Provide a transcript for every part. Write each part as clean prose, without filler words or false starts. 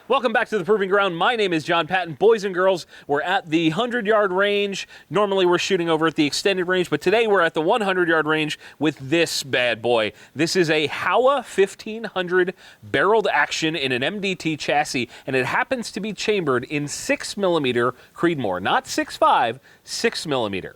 Welcome back to the Proving Ground. My name is Jon Patton. Boys and girls, we're at the 100-yard range. Normally we're shooting over at the extended range, but today we're at the 100-yard range with this bad boy. This is a HOWA 1500 barreled action in an MDT chassis, and it happens to be chambered in 6mm Creedmoor. Not 6.5, 6mm.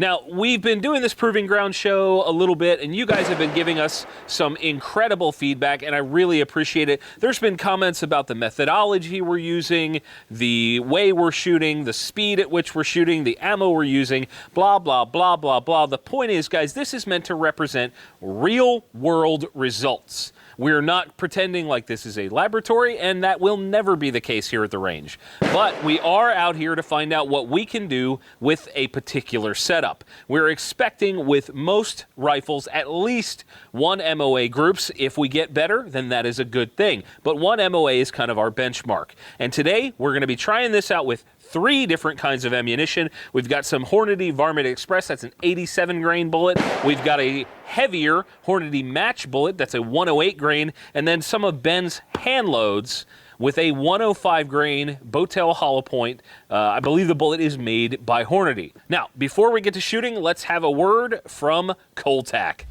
Now, we've been doing this Proving Ground show a little bit, and you guys have been giving us some incredible feedback, and I really appreciate it. There's been comments about the methodology we're using, the way we're shooting, the speed at which we're shooting, the ammo we're using, blah, blah, blah, blah, blah. The point is, guys, this is meant to represent real-world results. We're not pretending like this is a laboratory, and that will never be the case here at the range. But we are out here to find out what we can do with a particular setup. We're expecting with most rifles at least one MOA groups. If we get better, then that is a good thing. But one MOA is kind of our benchmark. And today, we're going to be trying this out with 3 different kinds of ammunition. We've got some Hornady Varmint Express, that's an 87 grain bullet. We've got a heavier Hornady Match bullet, that's a 108 grain, and then some of Ben's hand loads with a 105 grain Botel hollow point. I believe the bullet is made by Hornady. Now, before we get to shooting, let's have a word from Coltac.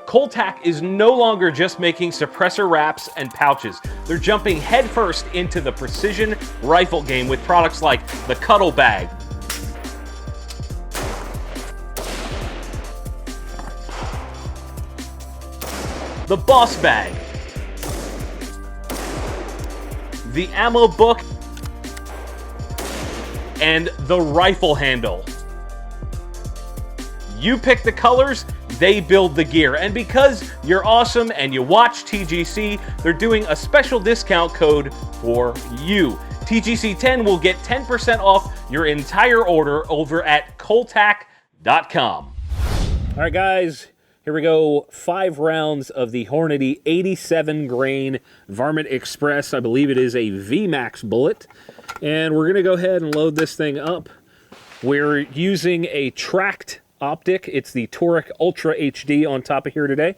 Coltac is no longer just making suppressor wraps and pouches. They're jumping headfirst into the precision rifle game with products like the Cuddle Bag, the Boss Bag, the Ammo Book, and the Rifle Handle. You pick the colors, they build the gear. And because you're awesome and you watch TGC, they're doing a special discount code for you. TGC10 will get 10% off your entire order over at Coltac.com. All right, guys, here we go. 5 rounds of the Hornady 87 grain Varmint Express. I believe it is a VMAX bullet. And we're going to go ahead and load this thing up. We're using a tracked optic. It's the Toric Ultra HD on top of here today.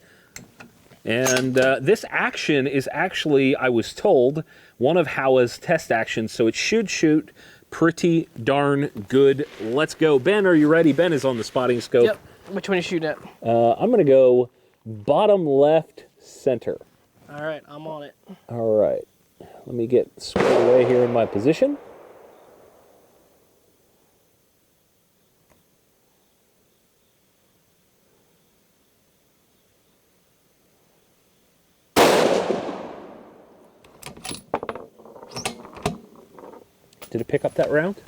And this action is actually, I was told, one of HOWA's test actions, so it should shoot pretty darn good. Let's go. Ben, are you ready? Ben is on the spotting scope. Yep. Which one are you shooting at? I'm going to go bottom left center. All right, I'm on it. All right. Let me get squared away here in my position. Did it pick up that round?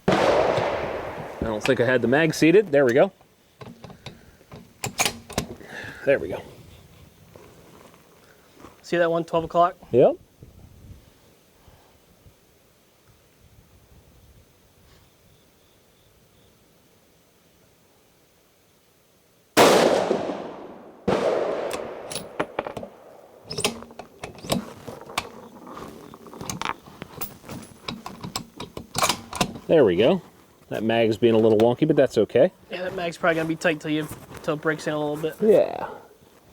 I don't think I had the mag seated. There we go. There we go. See that one, 12 o'clock? Yep. There we go. That mag's being a little wonky, but that's okay. Yeah, that mag's probably gonna be tight till it breaks in a little bit. Yeah.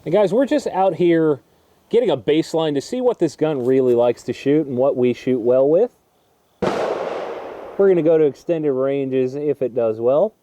And guys, we're just out here getting a baseline to see what this gun really likes to shoot and what we shoot well with. We're gonna go to extended ranges if it does well.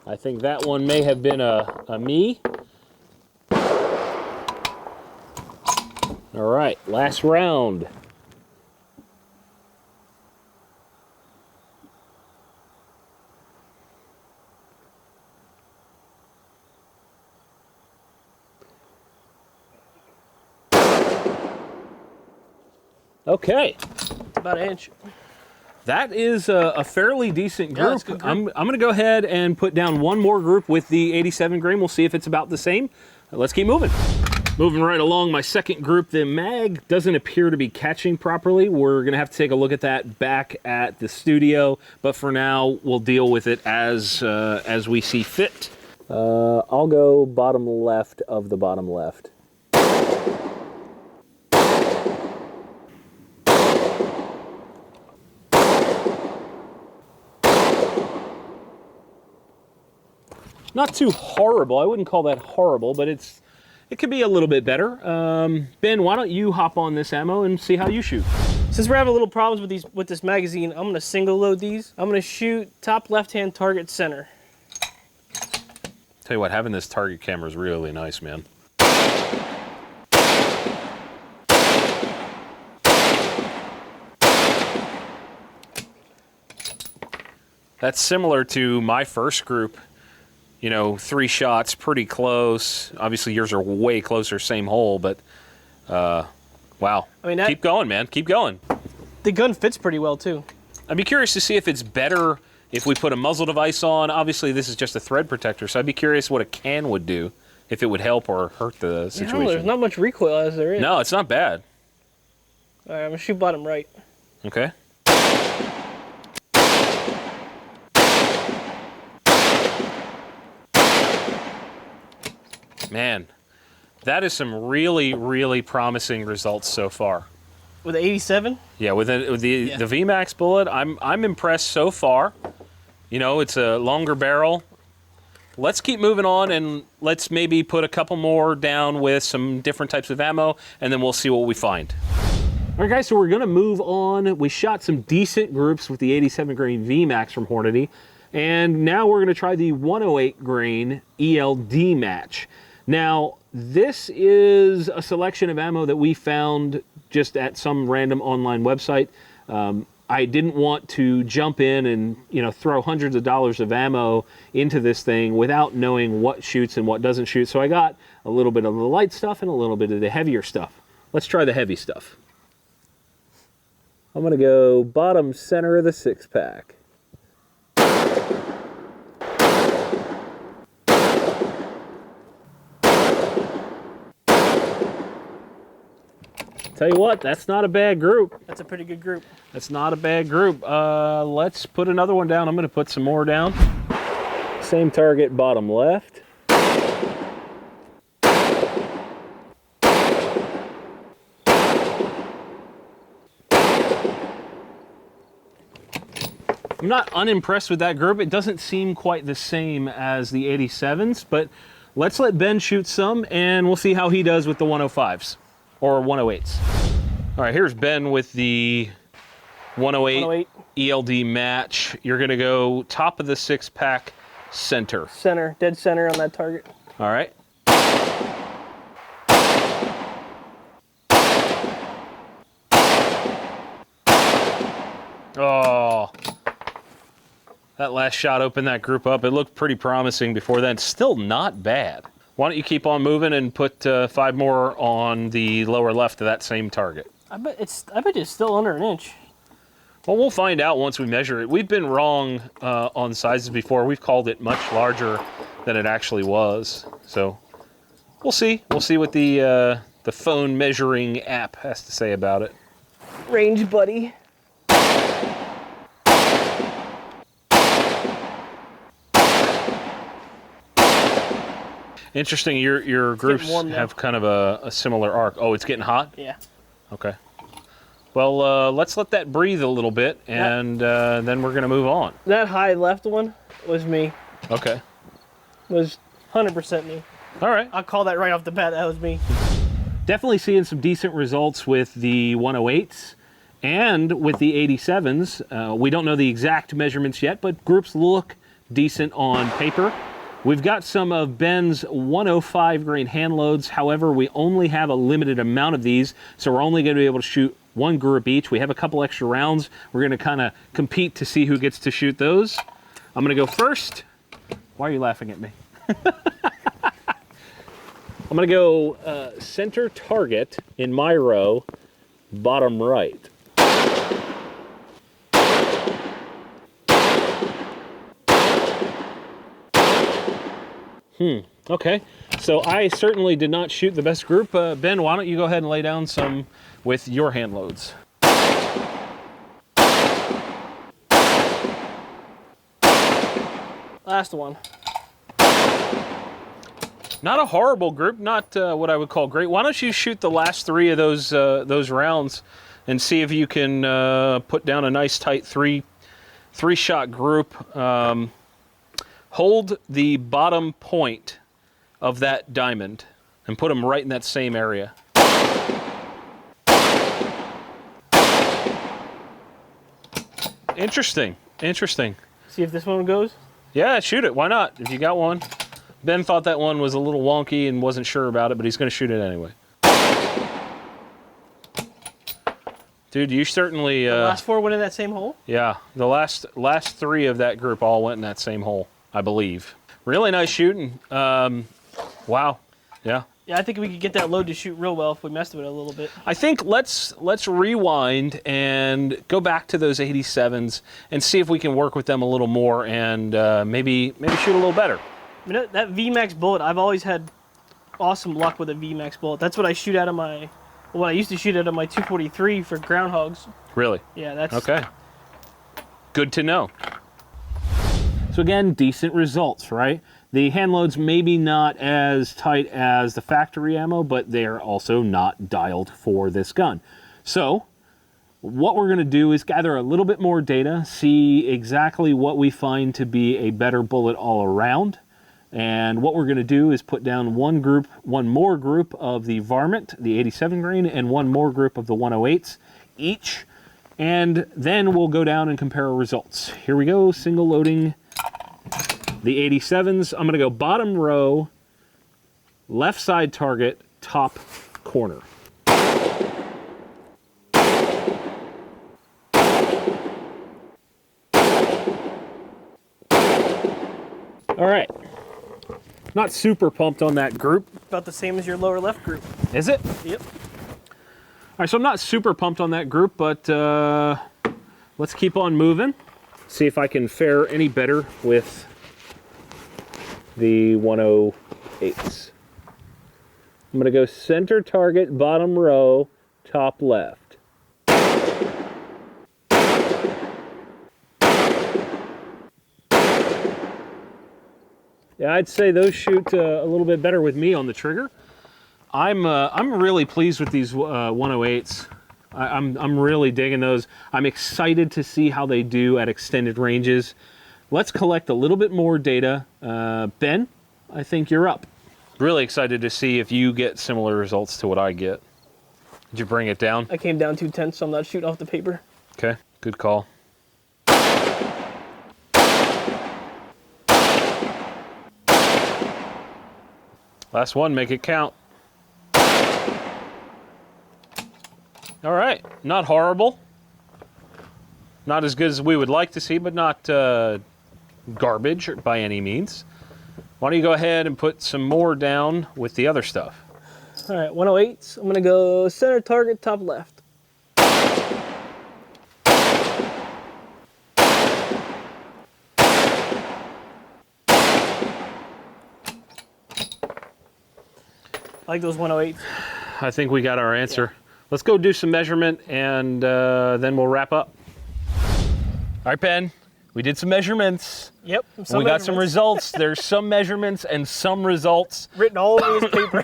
I think that one may have been a me. All right, last round. Okay. About an inch. That is a fairly decent group. Yeah, that's a good group. I'm going to go ahead and put down one more group with the 87 grain. We'll see if it's about the same. Let's keep moving. Moving right along, my second group, the mag doesn't appear to be catching properly. We're going to have to take a look at that back at the studio, but for now, we'll deal with it as we see fit. I'll go bottom left of the bottom left. Not too horrible. I wouldn't call that horrible, but it could be a little bit better. Ben, why don't you hop on this ammo and see how you shoot? Since we're having a little problems with this magazine, I'm gonna single load these. I'm gonna shoot top left-hand target center. Tell you what, having this target camera is really nice, man. That's similar to my first group. You know, 3 shots, pretty close. Obviously, yours are way closer, same hole, but wow. I mean, keep going, man. Keep going. The gun fits pretty well, too. I'd be curious to see if it's better if we put a muzzle device on. Obviously, this is just a thread protector, so I'd be curious what a can would do, if it would help or hurt the situation. No, there's not much recoil as there is. No, it's not bad. All right, I'm gonna shoot bottom right. Okay. Man, that is some really, really promising results so far. With the 87? Yeah, with the VMAX bullet, I'm impressed so far. You know, it's a longer barrel. Let's keep moving on, and let's maybe put a couple more down with some different types of ammo, and then we'll see what we find. All right, guys, so we're going to move on. We shot some decent groups with the 87 grain VMAX from Hornady, and now we're going to try the 108 grain ELD Match. Now, this is a selection of ammo that we found just at some random online website. I didn't want to jump in and, you know, throw hundreds of dollars of ammo into this thing without knowing what shoots and what doesn't shoot. So I got a little bit of the light stuff and a little bit of the heavier stuff. Let's try the heavy stuff. I'm going to go bottom center of the 6-pack. Tell you what, that's not a bad group. That's a pretty good group. That's not a bad group. Let's put another one down. I'm going to put some more down. Same target, bottom left. I'm not unimpressed with that group. It doesn't seem quite the same as the 87s, but let's let Ben shoot some, and we'll see how he does with the 105s. Or 108s. All right, here's Ben with the 108 ELD Match. You're going to go top of the 6-pack, center. Center, dead center on that target. All right. Oh, that last shot opened that group up. It looked pretty promising before then. Still not bad. Why don't you keep on moving and put 5 more on the lower left of that same target? I bet it's still under an inch. Well, we'll find out once we measure it. We've been wrong on sizes before. We've called it much larger than it actually was. So we'll see. We'll see what the phone measuring app has to say about it. Range buddy. Interesting, your groups have kind of a similar arc. Oh, it's getting hot? Yeah. Okay. Well, let's let that breathe a little bit, and then we're going to move on. That high left one was me. Okay. Was 100% me. All right. I'll call that right off the bat. That was me. Definitely seeing some decent results with the 108s and with the 87s. We don't know the exact measurements yet, but groups look decent on paper. We've got some of Ben's 105 grain hand loads. However, we only have a limited amount of these, so we're only going to be able to shoot 1 group each. We have a couple extra rounds. We're going to kind of compete to see who gets to shoot those. I'm going to go first. Why are you laughing at me? I'm going to go center target in my row, bottom right. Okay, so I certainly did not shoot the best group. Ben, why don't you go ahead and lay down some with your hand loads? Last one. Not a horrible group, not what I would call great. Why don't you shoot the last 3 of those rounds and see if you can put down a nice tight three-shot group. Hold the bottom point of that diamond and put them right in that same area. Interesting, interesting. See if this one goes? Yeah, shoot it, why not, if you got one. Ben thought that one was a little wonky and wasn't sure about it, but he's gonna shoot it anyway. Dude, you certainly... The last 4 went in that same hole? Yeah, the last 3 of that group all went in that same hole, I believe. Really nice shooting. Wow, yeah. Yeah, I think we could get that load to shoot real well if we messed with it a little bit. I think let's rewind and go back to those 87s and see if we can work with them a little more and maybe shoot a little better. I mean, that VMAX bullet, I've always had awesome luck with a VMAX bullet. That's what I shoot out of my, well, I used to shoot out of my 243 for groundhogs. Really? Yeah, that's... Okay. Good to know. So again, decent results, right? The hand loads maybe not as tight as the factory ammo, but they're also not dialed for this gun. So what we're going to do is gather a little bit more data, see exactly what we find to be a better bullet all around. And what we're going to do is put down one more group of the varmint, the 87 grain, and one more group of the 108s each. And then we'll go down and compare our results. Here we go, single loading the 87s. I'm going to go bottom row, left side target, top corner. All right. Not super pumped on that group. About the same as your lower left group. Is it? Yep. All right, so I'm not super pumped on that group, but let's keep on moving. See if I can fare any better with the 108s. I'm going to go center target, bottom row, top left. Yeah, I'd say those shoot a little bit better with me on the trigger. I'm really pleased with these 108s. I'm really digging those. I'm excited to see how they do at extended ranges. Let's collect a little bit more data. Ben, I think you're up. Really excited to see if you get similar results to what I get. Did you bring it down? I came down 2/10, so I'm not shooting off the paper. Okay, good call. Last one, make it count. All right, not horrible. Not as good as we would like to see, but not garbage by any means. Why don't you go ahead and put some more down with the other stuff? All right, 108s. I'm gonna go center target, top left. I like those 108s. I think we got our answer. Yeah. Let's go do some measurement and then we'll wrap up. All right, Ben, we did some measurements. Yep. We got some results. There's some measurements and some results. Written all over this paper.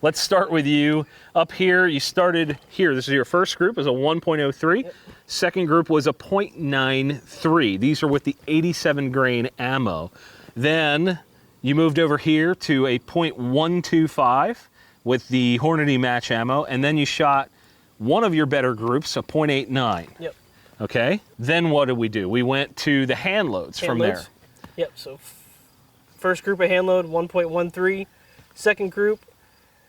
Let's start with you. Up here, you started here. This is your first group, is a 1.03. Yep. Second group was a 0.93. These are with the 87 grain ammo. Then you moved over here to a 0.125 with the Hornady match ammo, and then you shot one of your better groups, a 0.89. Yep. Okay. Then what did we do? We went to the hand loads from there. Yep. So first group of hand load, 1.13. Second group,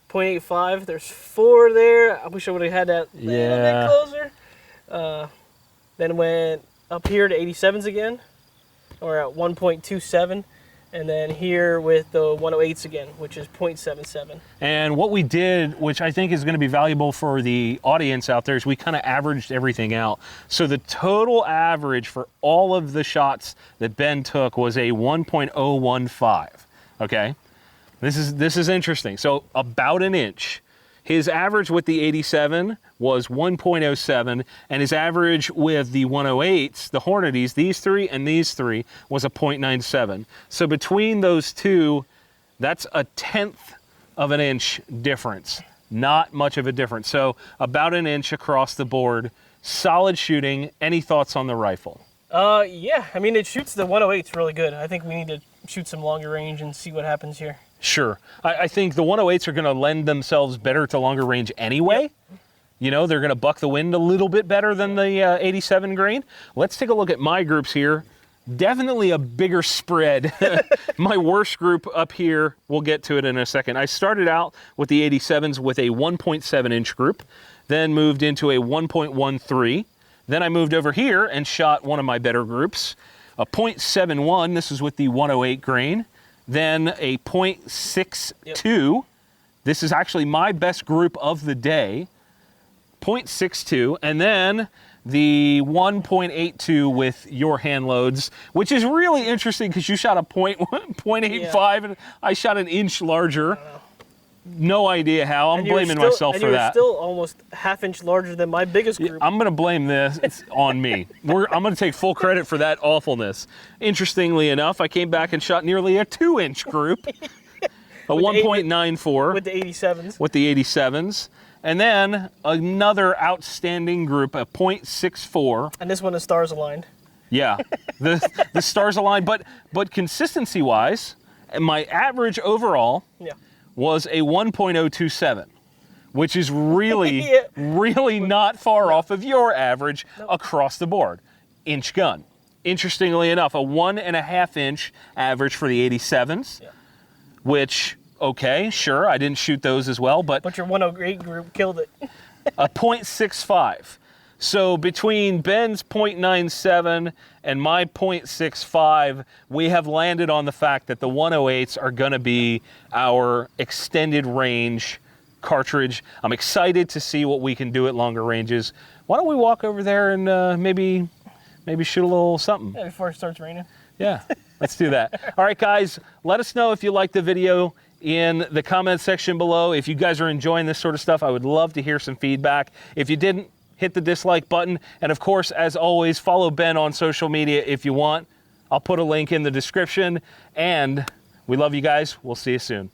0.85. There's 4 there. I wish I would have had that a little bit closer. Then went up here to 87s again. We're at 1.27. And then here with the 108s again, which is 0.77. And what we did, which I think is going to be valuable for the audience out there, is we kind of averaged everything out. So the total average for all of the shots that Ben took was a 1.015. Okay, this is interesting. So about an inch. His average with the 87 was 1.07, and his average with the 108s, the Hornadies, these three and these three, was a 0.97. So between those two, that's a 1/10 of an inch difference. Not much of a difference. So about an inch across the board. Solid shooting. Any thoughts on the rifle? Yeah, I mean, it shoots the 108s really good. I think we need to shoot some longer range and see what happens here. Sure. I think the 108s are going to lend themselves better to longer range anyway. Yep. You know, they're going to buck the wind a little bit better than the 87 grain. Let's take a look at my groups here. Definitely a bigger spread. My worst group up here, we'll get to it in a second. I started out with the 87s with a 1.7 inch group, then moved into a 1.13. Then I moved over here and shot one of my better groups, a 0.71. This is with the 108 grain. Then a 0.62. Yep. This is actually my best group of the day, 0.62. And then the 1.82 with your hand loads, which is really interesting because you shot a 0.85 and I shot an inch larger. No idea how. I'm blaming myself for that. And you're still almost ½ inch larger than my biggest group. I'm going to blame this. It's on me. I'm going to take full credit for that awfulness. Interestingly enough, I came back and shot nearly a 2-inch group, a 1.94. With the 87s. With the 87s. And then another outstanding group, a 0.64. And this one is stars aligned. Yeah, the stars aligned. But consistency-wise, my average overall was a 1.027, which is really, really not far off of your average across the board. Inch gun. Interestingly enough, a 1.5 inch average for the 87s, which, okay, sure, I didn't shoot those as well, but your 108 group killed it. a 0.65. So between Ben's 0.97 and my 0.65, we have landed on the fact that the 108s are going to be our extended range cartridge. I'm excited to see what we can do at longer ranges. Why don't we walk over there and maybe shoot a little something? Yeah, before it starts raining. Yeah, let's do that. All right, guys, let us know if you liked the video in the comment section below. If you guys are enjoying this sort of stuff, I would love to hear some feedback. If you didn't, hit the dislike button. And of course, as always, follow Ben on social media if you want. I'll put a link in the description. And we love you guys. We'll see you soon.